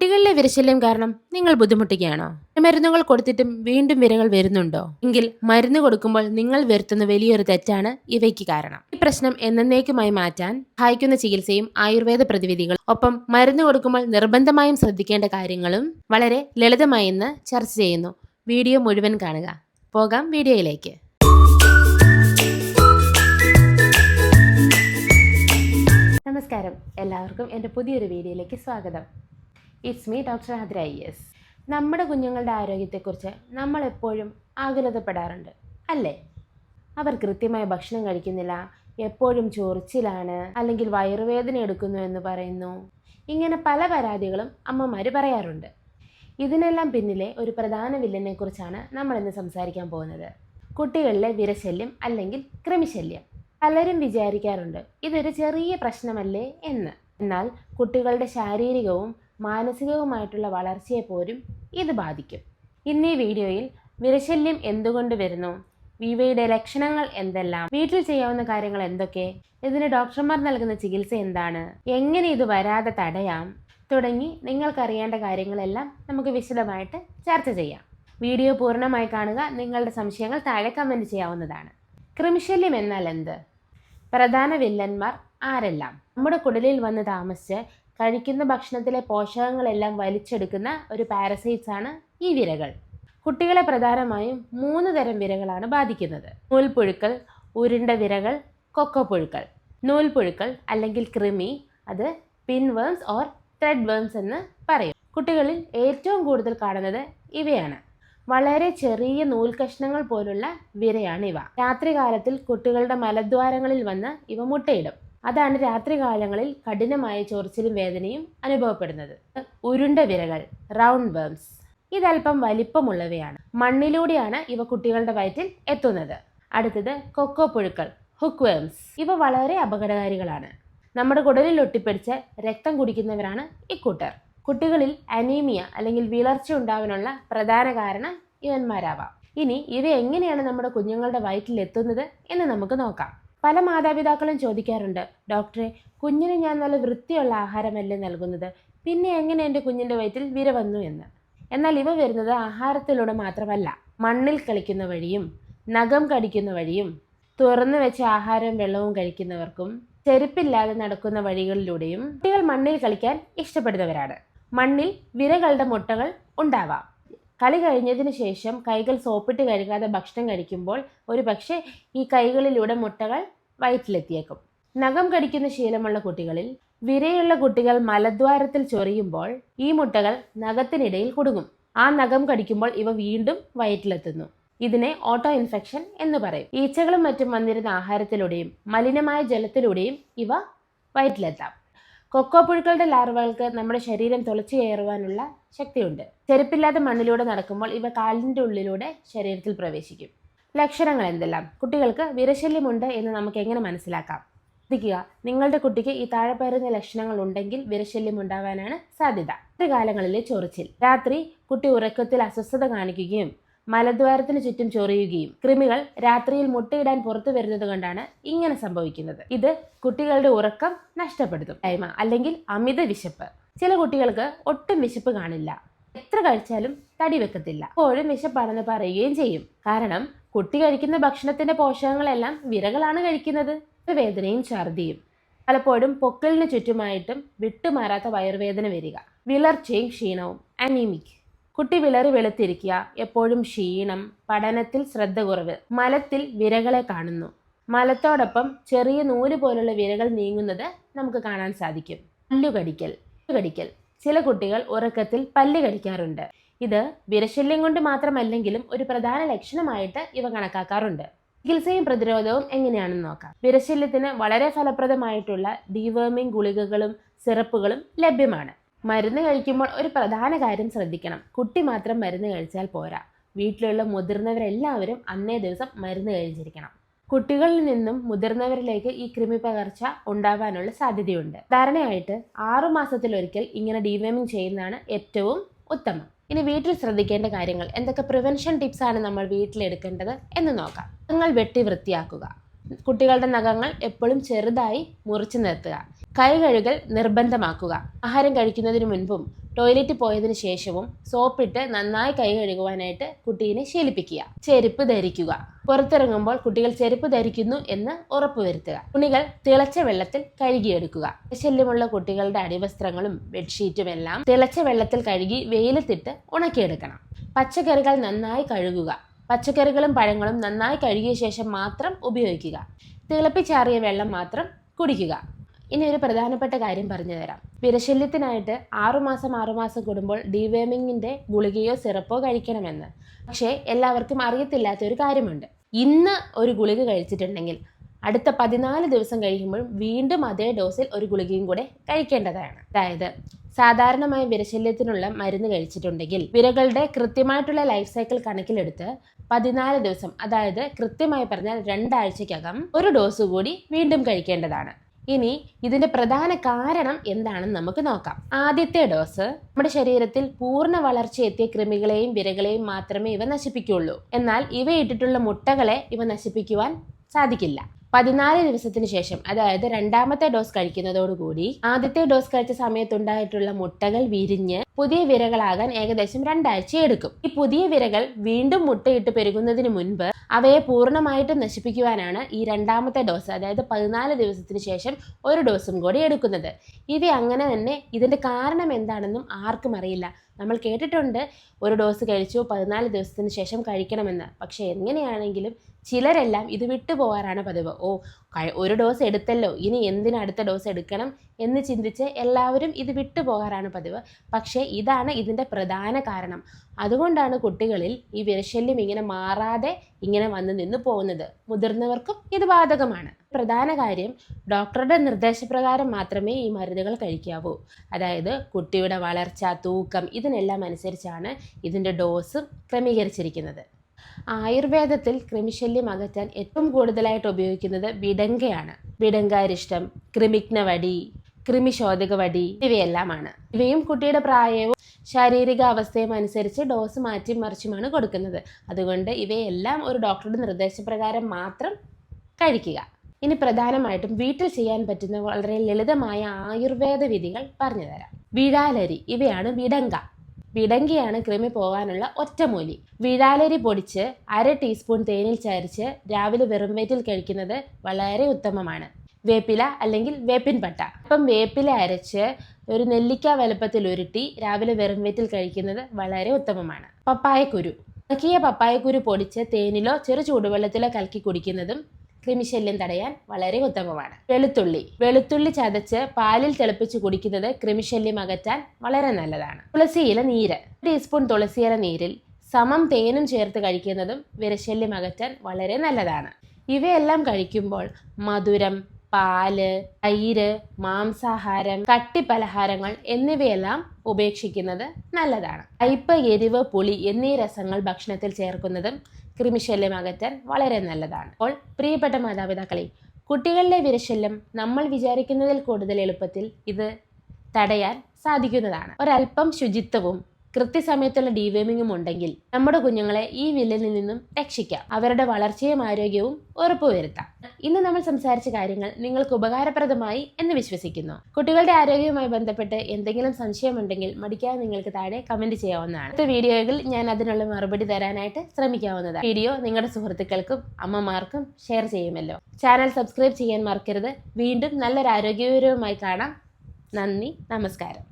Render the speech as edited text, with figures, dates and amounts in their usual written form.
കുട്ടികളിലെ വിരശല്യം കാരണം നിങ്ങൾ ബുദ്ധിമുട്ടുകയാണോ? മരുന്നുകൾ കൊടുത്തിട്ടും വീണ്ടും വിരകൾ വരുന്നുണ്ടോ? എങ്കിൽ മരുന്ന് കൊടുക്കുമ്പോൾ നിങ്ങൾ വരുത്തുന്ന വലിയൊരു തെറ്റാണ് ഇവയ്ക്ക് കാരണം. ഈ പ്രശ്നം എന്നേക്കുമായി മാറ്റാൻ സഹായിക്കുന്ന ചികിത്സയും ആയുർവേദ പ്രതിവിധികളും ഒപ്പം മരുന്ന് കൊടുക്കുമ്പോൾ നിർബന്ധമായും ശ്രദ്ധിക്കേണ്ട കാര്യങ്ങളും വളരെ ലളിതമായി ഇന്ന് ചർച്ച ചെയ്യുന്നു. വീഡിയോ മുഴുവൻ കാണുക. പോകാം വീഡിയോയിലേക്ക്. നമസ്കാരം, എല്ലാവർക്കും എൻ്റെ പുതിയൊരു വീഡിയോയിലേക്ക് സ്വാഗതം. It's me doctor Athira IAS. നമ്മുടെ കുഞ്ഞുങ്ങളുടെ ആരോഗ്യത്തെക്കുറിച്ച് നമ്മൾ എപ്പോഴും ആകുലതപ്പെടാറുണ്ട്, അല്ലേ? അവർ കൃത്യമായ ഭക്ഷണം കഴിക്കുന്നില്ല, എപ്പോഴും ചൊറിച്ചിലാണ്, അല്ലെങ്കിൽ വയറുവേദന എടുക്കുന്നു എന്ന് പറയുന്നു. ഇങ്ങനെ പല പരാതികളും അമ്മമാർ പറയാറുണ്ട്. ഇതിനെല്ലാം പിന്നിലെ ഒരു പ്രധാന വില്ലനെ കുറിച്ചാണ് നമ്മളിന്ന് സംസാരിക്കാൻ പോകുന്നത്. കുട്ടികളിലെ വിരശല്യം അല്ലെങ്കിൽ കൃമിശല്യം. പലരും വിചാരിക്കാറുണ്ട് ഇതൊരു ചെറിയ പ്രശ്നമല്ലേ എന്ന്. എന്നാൽ കുട്ടികളുടെ ശാരീരികവും മാനസികവുമായിട്ടുള്ള വളർച്ചയെ പോലും ഇത് ബാധിക്കും. ഇന്ന് ഈ വീഡിയോയിൽ വിരശല്യം എന്തുകൊണ്ട് വരുന്നു, ഇവയുടെ ലക്ഷണങ്ങൾ എന്തെല്ലാം, വീട്ടിൽ ചെയ്യാവുന്ന കാര്യങ്ങൾ എന്തൊക്കെ, ഇതിന് ഡോക്ടർമാർ നൽകുന്ന ചികിത്സ എന്താണ്, എങ്ങനെ ഇത് വരാതെ തടയാം തുടങ്ങി നിങ്ങൾക്കറിയേണ്ട കാര്യങ്ങളെല്ലാം നമുക്ക് വിശദമായിട്ട് ചർച്ച ചെയ്യാം. വീഡിയോ പൂർണ്ണമായി കാണുക. നിങ്ങളുടെ സംശയങ്ങൾ താഴെ കമൻറ്റ് ചെയ്യാവുന്നതാണ്. കൃമിശല്യം എന്നാൽ എന്ത്? പ്രധാന വില്ലന്മാർ ആരെല്ലാം? നമ്മുടെ കുടലിൽ വന്ന് താമസിച്ച് കഴിക്കുന്ന ഭക്ഷണത്തിലെ പോഷകങ്ങളെല്ലാം വലിച്ചെടുക്കുന്ന ഒരു പാരസൈറ്റ്സ് ആണ് ഈ വിരകൾ. കുട്ടികളെ പ്രധാനമായും 3 തരം വിരകളാണ് ബാധിക്കുന്നത്. നൂൽപ്പുഴുക്കൾ, ഉരുണ്ട വിരകൾ, കൊക്കോപ്പുഴുക്കൾ. നൂൽപ്പുഴുക്കൾ അല്ലെങ്കിൽ കൃമി, അത് പിൻവേംസ് ഓർ ത്രെഡ് വേംസ് എന്ന് പറയും. കുട്ടികളിൽ ഏറ്റവും കൂടുതൽ കാണുന്നത് ഇവയാണ്. വളരെ ചെറിയ നൂൽകഷ്ണങ്ങൾ പോലുള്ള വിരയാണ് ഇവ. രാത്രികാലത്തിൽ കുട്ടികളുടെ മലദ്വാരങ്ങളിൽ വന്ന് ഇവ മുട്ടയിടും. അതാണ് രാത്രികാലങ്ങളിൽ കഠിനമായ ചൊറിച്ചിലും വേദനയും അനുഭവപ്പെടുന്നത്. ഉരുണ്ട വിരകൾ, റൗണ്ട് വേംസ്. ഇതല്പം വലിപ്പമുള്ളവയാണ്. മണ്ണിലൂടെയാണ് ഇവ കുട്ടികളുടെ വയറ്റിൽ എത്തുന്നത്. അടുത്തത് കൊക്കോ പുഴുക്കൾ, ഹുക്ക് വേംസ്. ഇവ വളരെ അപകടകാരികളാണ്. നമ്മുടെ കുടലിൽ ഒട്ടിപ്പിടിച്ച് രക്തം കുടിക്കുന്നവരാണ് ഇക്കൂട്ടർ. കുട്ടികളിൽ അനീമിയ അല്ലെങ്കിൽ വിളർച്ച ഉണ്ടാവാനുള്ള പ്രധാന കാരണം ഇവന്മാരാവാം. ഇനി ഇവ എങ്ങനെയാണ് നമ്മുടെ കുഞ്ഞുങ്ങളുടെ വയറ്റിൽ എത്തുന്നത് എന്ന് നമുക്ക് നോക്കാം. പല മാതാപിതാക്കളും ചോദിക്കാറുണ്ട്, ഡോക്ടറെ, കുഞ്ഞിന് ഞാൻ നല്ല വൃത്തിയുള്ള ആഹാരമല്ലേ നൽകുന്നത്, പിന്നെ എങ്ങനെ എൻ്റെ കുഞ്ഞിൻ്റെ വയറ്റിൽ വിര വന്നു എന്ന്. എന്നാൽ ഇവ വരുന്നത് ആഹാരത്തിലൂടെ മാത്രമല്ല, മണ്ണിൽ കളിക്കുന്ന വഴിയും, നഖം കടിക്കുന്ന വഴിയും, തുറന്നു വെച്ച ആഹാരവും വെള്ളവും കഴിക്കുന്നവർക്കും, ചെരുപ്പില്ലാതെ നടക്കുന്ന വഴികളിലൂടെയും. കുട്ടികൾ മണ്ണിൽ കളിക്കാൻ ഇഷ്ടപ്പെടുന്നവരാണ്. മണ്ണിൽ വിരകളുടെ മുട്ടകൾ ഉണ്ടാവാം. കളി കഴിഞ്ഞതിന് ശേഷം കൈകൾ സോപ്പിട്ട് കഴുകാതെ ഭക്ഷണം കഴിക്കുമ്പോൾ ഒരു പക്ഷേ ഈ കൈകളിലൂടെ മുട്ടകൾ വയറ്റിലെത്തിയേക്കും. നഖം കടിക്കുന്ന ശീലമുള്ള കുട്ടികളിൽ, വിരയുള്ള കുട്ടികൾ മലദ്വാരത്തിൽ ചൊറിയുമ്പോൾ ഈ മുട്ടകൾ നഖത്തിനിടയിൽ കുടുങ്ങും. ആ നഖം കടിക്കുമ്പോൾ ഇവ വീണ്ടും വയറ്റിലെത്തുന്നു. ഇതിനെ ഓട്ടോ ഇൻഫെക്ഷൻ എന്ന് പറയും. ഈച്ചകളും മറ്റും വന്നിരുന്ന ആഹാരത്തിലൂടെയും മലിനമായ ജലത്തിലൂടെയും ഇവ വയറ്റിലെത്താം. കൊക്കോ പുഴുക്കളുടെ ലാർവകൾക്ക് നമ്മുടെ ശരീരം തുളച്ചു കയറുവാനുള്ള ശക്തിയുണ്ട്. ചെരുപ്പില്ലാതെ മണ്ണിലൂടെ നടക്കുമ്പോൾ ഇവ കാലിൻ്റെ ഉള്ളിലൂടെ ശരീരത്തിൽ പ്രവേശിക്കും. ലക്ഷണങ്ങൾ എന്തെല്ലാം? കുട്ടികൾക്ക് വിരശല്യമുണ്ട് എന്ന് നമുക്ക് എങ്ങനെ മനസ്സിലാക്കാം? ശ്രദ്ധിക്കുക, നിങ്ങളുടെ കുട്ടിക്ക് ഈ താഴെ പറയുന്ന ലക്ഷണങ്ങൾ ഉണ്ടെങ്കിൽ വിരശല്യം ഉണ്ടാവാനാണ് സാധ്യത. രാത്രികാലങ്ങളിലെ ചൊറിച്ചിൽ. രാത്രി കുട്ടി ഉറക്കത്തിൽ അസ്വസ്ഥത കാണിക്കുകയും മലദ്വാരത്തിന് ചുറ്റും ചൊറിയുകയും. കൃമികൾ രാത്രിയിൽ മുട്ടയിടാൻ പുറത്തു വരുന്നത് കൊണ്ടാണ് ഇങ്ങനെ സംഭവിക്കുന്നത്. ഇത് കുട്ടികളുടെ ഉറക്കം നഷ്ടപ്പെടുത്തും. അല്ലെങ്കിൽ അമിത വിശപ്പ്. ചില കുട്ടികൾക്ക് ഒട്ടും വിശപ്പ് കാണില്ല, എത്ര കഴിച്ചാലും തടി വെക്കത്തില്ല, എപ്പോഴും വിശപ്പാണെന്ന് പറയുകയും ചെയ്യും. കാരണം കുട്ടി കഴിക്കുന്ന ഭക്ഷണത്തിന്റെ പോഷകങ്ങളെല്ലാം വിരകളാണ് കഴിക്കുന്നത്. വേദനയും ഛർദിയും. പലപ്പോഴും പൊക്കിളിന് ചുറ്റുമായിട്ടും വിട്ടുമാറാത്ത വയറുവേദന വരിക. വിളർച്ചയും ക്ഷീണവും, അനീമിക്. കുട്ടി വിളറി വെളുത്തിരിക്കുക, എപ്പോഴും ക്ഷീണം, പഠനത്തിൽ ശ്രദ്ധ കുറവ്. മലത്തിൽ വിരകളെ കാണുന്നു. മലത്തോടൊപ്പം ചെറിയ നൂല് പോലുള്ള വിരകൾ നീങ്ങുന്നത് നമുക്ക് കാണാൻ സാധിക്കും. പല്ലുകടിക്കൽ. ചില കുട്ടികൾ ഉറക്കത്തിൽ പല്ല് കടിക്കാറുണ്ട്. ഇത് വിരശല്യം കൊണ്ട് മാത്രമല്ലെങ്കിലും ഒരു പ്രധാന ലക്ഷണമായിട്ട് ഇവ കണക്കാക്കാറുണ്ട്. ചികിത്സയും പ്രതിരോധവും എങ്ങനെയാണെന്ന് നോക്കാം. വിരശല്യത്തിന് വളരെ ഫലപ്രദമായിട്ടുള്ള ഡീവേമിംഗ് ഗുളികകളും സിറപ്പുകളും ലഭ്യമാണ്. മരുന്ന് കഴിക്കുമ്പോൾ ഒരു പ്രധാന കാര്യം ശ്രദ്ധിക്കണം. കുട്ടി മാത്രം മരുന്ന് കഴിച്ചാൽ പോരാ, വീട്ടിലുള്ള മുതിർന്നവരെല്ലാവരും അന്നേ ദിവസം മരുന്ന് കഴിച്ചിരിക്കണം. കുട്ടികളിൽ നിന്നും മുതിർന്നവരിലേക്ക് ഈ കൃമി പകർച്ച ഉണ്ടാവാനുള്ള സാധ്യതയുണ്ട്. സാധാരണയായിട്ട് 6 മാസത്തിലൊരിക്കൽ ഇങ്ങനെ ഡീവേമിംഗ് ചെയ്യുന്നതാണ് ഏറ്റവും ഉത്തമം. ഇനി വീട്ടിൽ ശ്രദ്ധിക്കേണ്ട കാര്യങ്ങൾ, എന്തൊക്കെ പ്രിവെൻഷൻ ടിപ്സ് ആണ് നമ്മൾ വീട്ടിലെടുക്കേണ്ടത് എന്ന് നോക്കാം. നഖങ്ങൾ വെട്ടി വൃത്തിയാക്കുക. കുട്ടികളുടെ നഖങ്ങൾ എപ്പോഴും ചെറുതായി മുറിച്ചു നിർത്തുക. കൈ കഴുകൽ നിർബന്ധമാക്കുക. ആഹാരം കഴിക്കുന്നതിന് മുൻപും ടോയ്ലറ്റ് പോയതിനു ശേഷവും സോപ്പിട്ട് നന്നായി കൈ കഴുകുവാനായിട്ട് കുട്ടീനെ ശീലിപ്പിക്കുക. ചെരുപ്പ് ധരിക്കുക. പുറത്തിറങ്ങുമ്പോൾ കുട്ടികൾ ചെരുപ്പ് ധരിക്കുന്നു എന്ന് ഉറപ്പുവരുത്തുക. തുണികൾ തിളച്ച വെള്ളത്തിൽ കഴുകിയെടുക്കുക. ശല്യമുള്ള കുട്ടികളുടെ അടിവസ്ത്രങ്ങളും ബെഡ്ഷീറ്റും എല്ലാം തിളച്ച വെള്ളത്തിൽ കഴുകി വെയിലത്തിട്ട് ഉണക്കിയെടുക്കണം. പച്ചക്കറികൾ നന്നായി കഴുകുക. പച്ചക്കറികളും പഴങ്ങളും നന്നായി കഴുകിയ ശേഷം മാത്രം ഉപയോഗിക്കുക. തിളപ്പിച്ചാറിയ വെള്ളം മാത്രം കുടിക്കുക. ഇനി ഒരു പ്രധാനപ്പെട്ട കാര്യം പറഞ്ഞു തരാം. വിരശല്യത്തിനായിട്ട് 6 മാസം കൂടുമ്പോൾ ഡിവേമിങ്ങിന്റെ ഗുളികയോ സിറപ്പോ കഴിക്കണമെന്ന്. പക്ഷേ എല്ലാവർക്കും അറിയത്തില്ലാത്ത ഒരു കാര്യമുണ്ട്. ഇന്ന് ഒരു ഗുളിക കഴിച്ചിട്ടുണ്ടെങ്കിൽ അടുത്ത 14 ദിവസം കഴിയുമ്പോൾ വീണ്ടും അതേ ഡോസിൽ ഒരു ഗുളികയും കൂടെ കഴിക്കേണ്ടതാണ്. അതായത് സാധാരണമായ വിരശല്യത്തിനുള്ള മരുന്ന് കഴിച്ചിട്ടുണ്ടെങ്കിൽ വിരകളുടെ കൃത്യമായിട്ടുള്ള ലൈഫ് സൈക്കിൾ കണക്കിലെടുത്ത് 14 ദിവസം, അതായത് കൃത്യമായി പറഞ്ഞാൽ 2 ആഴ്ചക്കകം ഒരു ഡോസ് കൂടി വീണ്ടും കഴിക്കേണ്ടതാണ്. ഇനി ഇതിന്റെ പ്രധാന കാരണം എന്താണെന്ന് നമുക്ക് നോക്കാം. ആദ്യത്തെ ഡോസ് നമ്മുടെ ശരീരത്തിൽ പൂർണ്ണ വളർച്ചയെത്തിയ കൃമികളെയും വിരകളെയും മാത്രമേ ഇവ നശിപ്പിക്കുകയുള്ളൂ. എന്നാൽ ഇവ ഇട്ടിട്ടുള്ള മുട്ടകളെ ഇവ നശിപ്പിക്കുവാൻ സാധിക്കില്ല. 14 ദിവസത്തിന് ശേഷം, അതായത് 2ാമത്തെ ഡോസ് കഴിക്കുന്നതോടുകൂടി ആദ്യത്തെ ഡോസ് കഴിച്ച സമയത്തുണ്ടായിട്ടുള്ള മുട്ടകൾ വിരിഞ്ഞ് പുതിയ വിരകളാകാൻ ഏകദേശം 2 ആഴ്ച എടുക്കും. ഈ പുതിയ വിരകൾ വീണ്ടും മുട്ടയിട്ട് പെരുകുന്നതിന് മുൻപ് അവയെ പൂർണ്ണമായിട്ട് നശിപ്പിക്കുവാനാണ് ഈ 2ാമത്തെ ഡോസ്, അതായത് 14 ദിവസത്തിന് ശേഷം ഒരു ഡോസും കൂടി എടുക്കുന്നത്. ഇവ അങ്ങനെ തന്നെ. ഇതിന്റെ കാരണം എന്താണെന്നും ആർക്കും അറിയില്ല. നമ്മൾ കേട്ടിട്ടുണ്ട് ഒരു ഡോസ് കഴിച്ചു 14 ദിവസത്തിന് ശേഷം കഴിക്കണമെന്ന്. പക്ഷെ എങ്ങനെയാണെങ്കിലും ചിലരെല്ലാം ഇത് വിട്ടുപോകാറാണ് പതിവ്. ഒരു ഡോസ് എടുത്തല്ലോ, ഇനി എന്തിന് അടുത്ത ഡോസ് എടുക്കണം എന്ന് ചിന്തിച്ച് എല്ലാവരും ഇത് വിട്ടുപോകാറാണ് പതിവ്. പക്ഷേ ഇതാണ് ഇതിൻ്റെ പ്രധാന കാരണം. അതുകൊണ്ടാണ് കുട്ടികളിൽ ഈ വിരശല്യം ഇങ്ങനെ മാറാതെ ഇങ്ങനെ വന്ന് നിന്ന് പോകുന്നത്. മുതിർന്നവർക്കും ഇത് ബാധകമാണ്. പ്രധാന കാര്യം, ഡോക്ടറുടെ നിർദ്ദേശപ്രകാരം മാത്രമേ ഈ മരുന്നുകൾ കഴിക്കാവൂ. അതായത് കുട്ടിയുടെ വളർച്ച, തൂക്കം ഇതിനെല്ലാം അനുസരിച്ചാണ് ഇതിൻ്റെ ഡോസും ക്രമീകരിച്ചിരിക്കുന്നത്. ആയുർവേദത്തിൽ കൃമിശല്യം അകറ്റാൻ ഏറ്റവും കൂടുതലായിട്ട് ഉപയോഗിക്കുന്നത് വിടങ്കയാണ്. വിടങ്കാരിഷ്ടം, കൃമിഗ്നവടി, കൃമിശോധക വടി ഇവയെല്ലാമാണ്. ഇവയും കുട്ടിയുടെ പ്രായവും ശാരീരിക അവസ്ഥയും അനുസരിച്ച് ഡോസ് മാറ്റി മറിച്ചുമാണ് കൊടുക്കുന്നത്. അതുകൊണ്ട് ഇവയെല്ലാം ഒരു ഡോക്ടറുടെ നിർദ്ദേശപ്രകാരം മാത്രം കഴിക്കുക. ഇനി പ്രധാനമായിട്ടും വീട്ടിൽ ചെയ്യാൻ പറ്റുന്ന വളരെ ലളിതമായ ആയുർവേദ വിധികൾ പറഞ്ഞു തരാം. വിഴാലരി, ഇവയാണ് വിടങ്ക. വിടങ്കിയാണ് കൃമി പോകാനുള്ള ഒറ്റമൂലി. വിഴാലരി പൊടിച്ച് 1/2 ടീസ്പൂൺ തേനിൽ ചാരിച്ച് രാവിലെ വെറും വയറ്റിൽ കഴിക്കുന്നത് വളരെ ഉത്തമമാണ്. വേപ്പില അല്ലെങ്കിൽ വേപ്പിൻ പട്ട, അപ്പം വേപ്പില അരച്ച് ഒരു നെല്ലിക്ക വലുപ്പത്തിൽ ഉരുട്ടി രാവിലെ വെറും വയറ്റിൽ കഴിക്കുന്നത് വളരെ ഉത്തമമാണ്. പപ്പായക്കുരു, ഉണക്കിയ പപ്പായക്കുരു പൊടിച്ച് തേനിലോ ചെറു ചൂടുവെള്ളത്തിലോ കലക്കി കുടിക്കുന്നതും കൃമിശല്യം തടയാൻ വളരെ ഉത്തമമാണ്. വെളുത്തുള്ളി ചതച്ച് പാലിൽ തിളപ്പിച്ച് കുടിക്കുന്നത് കൃമിശല്യം അകറ്റാൻ വളരെ നല്ലതാണ്. തുളസിയില നീര്, 1 ടീസ്പൂൺ തുളസിയില നീരിൽ സമം തേനും ചേർത്ത് കഴിക്കുന്നതും വിരശല്യം അകറ്റാൻ വളരെ നല്ലതാണ്. ഇവയെല്ലാം കഴിക്കുമ്പോൾ മധുരം, പാല്, തൈര്, മാംസാഹാരം, കട്ടിപ്പലഹാരങ്ങൾ എന്നിവയെല്ലാം ഉപേക്ഷിക്കുന്നത് നല്ലതാണ്. കയ്പ്, എരിവ്, പുളി എന്നീ രസങ്ങൾ ഭക്ഷണത്തിൽ ചേർക്കുന്നതും കൃമിശല്യം അകറ്റാൻ വളരെ നല്ലതാണ്. അപ്പോൾ പ്രിയപ്പെട്ട മാതാപിതാക്കളെ, കുട്ടികളിലെ വിരശല്യം നമ്മൾ വിചാരിക്കുന്നതിൽ കൂടുതൽ എളുപ്പത്തിൽ ഇത് തടയാൻ സാധിക്കുന്നതാണ്. ഒരല്പം ശുചിത്വവും കൃത്യസമയത്തുള്ള ഡിവേമിങ്ങും ഉണ്ടെങ്കിൽ നമ്മുടെ കുഞ്ഞുങ്ങളെ ഈ വില്ലനിൽ നിന്നും രക്ഷിക്കാം. അവരുടെ വളർച്ചയും ആരോഗ്യവും ഉറപ്പുവരുത്താം. ഇന്ന് നമ്മൾ സംസാരിച്ച കാര്യങ്ങൾ നിങ്ങൾക്ക് ഉപകാരപ്രദമായി എന്ന് വിശ്വസിക്കുന്നു. കുട്ടികളുടെ ആരോഗ്യവുമായി ബന്ധപ്പെട്ട് എന്തെങ്കിലും സംശയമുണ്ടെങ്കിൽ മടിക്കാതെ നിങ്ങൾക്ക് താഴെ കമന്റ് ചെയ്യാവുന്നതാണ്. അടുത്ത വീഡിയോയിൽ ഞാൻ അതിനുള്ള മറുപടി തരാനായിട്ട് ശ്രമിക്കാവുന്നതാണ്. വീഡിയോ നിങ്ങളുടെ സുഹൃത്തുക്കൾക്കും അമ്മമാർക്കും ഷെയർ ചെയ്യുമല്ലോ. ചാനൽ സബ്സ്ക്രൈബ് ചെയ്യാൻ മറക്കരുത്. വീണ്ടും നല്ലൊരു ആരോഗ്യപരവുമായി കാണാം. നന്ദി, നമസ്കാരം.